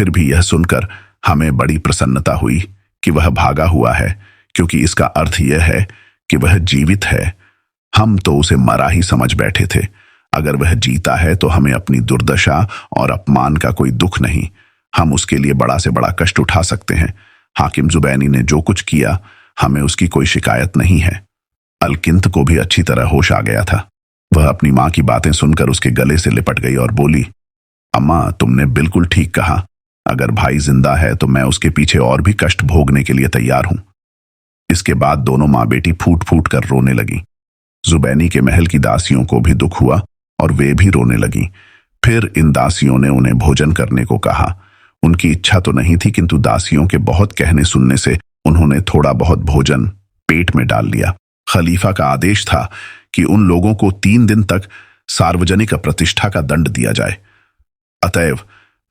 फिर भी यह सुनकर हमें बड़ी प्रसन्नता हुई कि वह भागा हुआ है, क्योंकि इसका अर्थ यह है कि वह जीवित है। हम तो उसे मरा ही समझ बैठे थे। अगर वह जीता है तो हमें अपनी दुर्दशा और अपमान का कोई दुख नहीं। हम उसके लिए बड़ा से बड़ा कष्ट उठा सकते हैं। हाकिम जुबैनी ने जो कुछ किया, हमें उसकी कोई शिकायत नहीं है। अलकिंत को भी अच्छी तरह होश आ गया था। वह अपनी माँ की बातें सुनकर उसके गले से लिपट गई और बोली, अम्मा, तुमने बिल्कुल ठीक कहा। अगर भाई जिंदा है तो मैं उसके पीछे और भी कष्ट भोगने के लिए तैयार हूं। इसके बाद दोनों माँ बेटी फूट फूट कर रोने लगी। जुबैनी के महल की दासियों को भी दुख हुआ और वे भी रोने लगी। फिर इन दासियों ने उन्हें भोजन करने को कहा। उनकी इच्छा तो नहीं थी, किंतु दासियों के बहुत कहने सुनने से उन्होंने थोड़ा बहुत भोजन पेट में डाल लिया। खलीफा का आदेश था कि उन लोगों को 3 दिन तक सार्वजनिक अप्रतिष्ठा का दंड दिया जाए। अतएव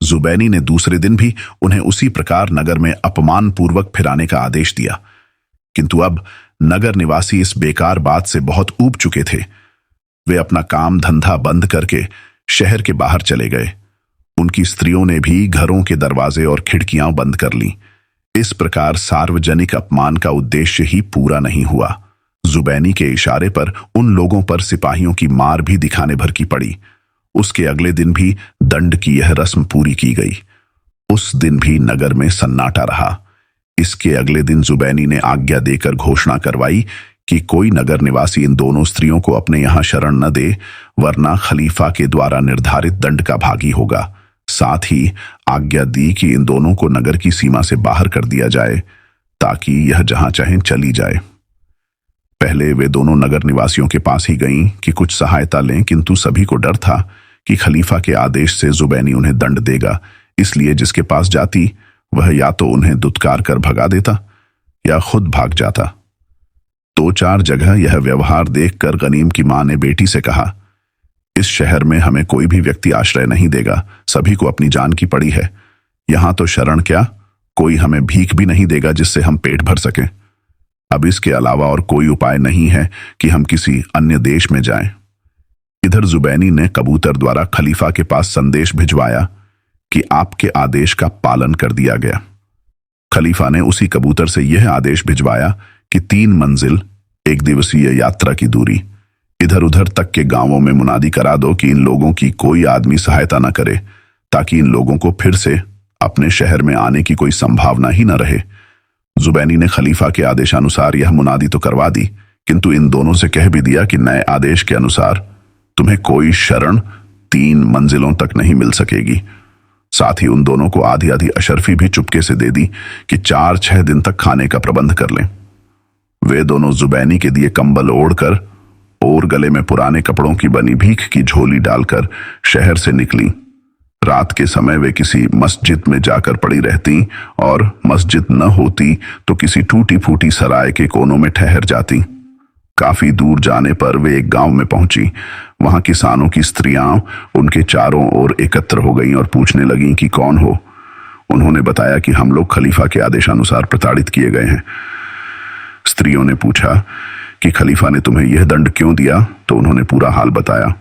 जुबैनी ने दूसरे दिन भी उन्हें उसी प्रकार नगर में अपमान पूर्वक फिराने का आदेश दिया। किंतु अब नगर निवासी इस बेकार बात से बहुत ऊब चुके थे। वे अपना काम धंधा बंद करके शहर के बाहर चले गए। उनकी स्त्रियों ने भी घरों के दरवाजे और खिड़कियां बंद कर ली। इस प्रकार सार्वजनिक अपमान का उद्देश्य ही पूरा नहीं हुआ। जुबैनी के इशारे पर उन लोगों पर सिपाहियों की मार भी दिखाने भर की पड़ी। उसके अगले दिन भी दंड की यह रस्म पूरी की गई। उस दिन भी नगर में सन्नाटा रहा। इसके अगले दिन जुबैनी ने आज्ञा देकर घोषणा करवाई कि कोई नगर निवासी इन दोनों स्त्रियों को अपने यहां शरण न दे, वरना खलीफा के द्वारा निर्धारित दंड का भागी होगा। साथ ही आज्ञा दी कि इन दोनों को नगर की सीमा से बाहर कर दिया जाए, ताकि यह जहां चाहें चली जाए। पहले वे दोनों नगर निवासियों के पास ही गईं कि कुछ सहायता लें, किंतु सभी को डर था कि खलीफा के आदेश से जुबैनी उन्हें दंड देगा। इसलिए जिसके पास जाती वह या तो उन्हें दुत्कार कर भगा देता या खुद भाग जाता। 2-4 जगह यह व्यवहार देखकर गनीम की मां ने बेटी से कहा, इस शहर में हमें कोई भी व्यक्ति आश्रय नहीं देगा। सभी को अपनी जान की पड़ी है। यहां तो शरण क्या, कोई हमें भीख भी नहीं देगा जिससे हम पेट भर सकें। अब इसके अलावा और कोई उपाय नहीं है कि हम किसी अन्य देश में जाएं। इधर जुबैनी ने कबूतर द्वारा खलीफा के पास संदेश भिजवाया कि आपके आदेश का पालन कर दिया गया। खलीफा ने उसी कबूतर से यह आदेश भिजवाया कि 3 मंजिल 1 दिवसीय यात्रा की दूरी इधर उधर तक के गांवों में मुनादी करा दो कि इन लोगों की कोई आदमी सहायता न करे, ताकि इन लोगों को फिर से अपने शहर में आने की कोई संभावना ही न रहे। जुबैनी ने खलीफा के आदेशानुसार यह मुनादी तो करवा दी, किंतु इन दोनों से कह भी दिया कि नए आदेश के अनुसार तुम्हें कोई शरण 3 मंजिलों तक नहीं मिल सकेगी। साथ ही उन दोनों को आधी आधी अशर्फी भी चुपके से दे दी कि 4-6 दिन तक खाने का प्रबंध कर लें। वे दोनों जुबैनी के दिए कंबल ओढ़कर और गले में पुराने कपड़ों की बनी भीख की झोली डालकर शहर से निकली। रात के समय वे किसी मस्जिद में जाकर पड़ी रहती, और मस्जिद न होती तो किसी टूटी फूटी सराय के कोनों में ठहर जाती। काफी दूर जाने पर वे एक गांव में पहुंची। वहां किसानों की स्त्रियां उनके चारों ओर एकत्र हो गईं और पूछने लगीं कि कौन हो। उन्होंने बताया कि हम लोग खलीफा के आदेशानुसार प्रताड़ित किए गए हैं। स्त्रियों ने पूछा कि खलीफा ने तुम्हें यह दंड क्यों दिया, तो उन्होंने पूरा हाल बताया।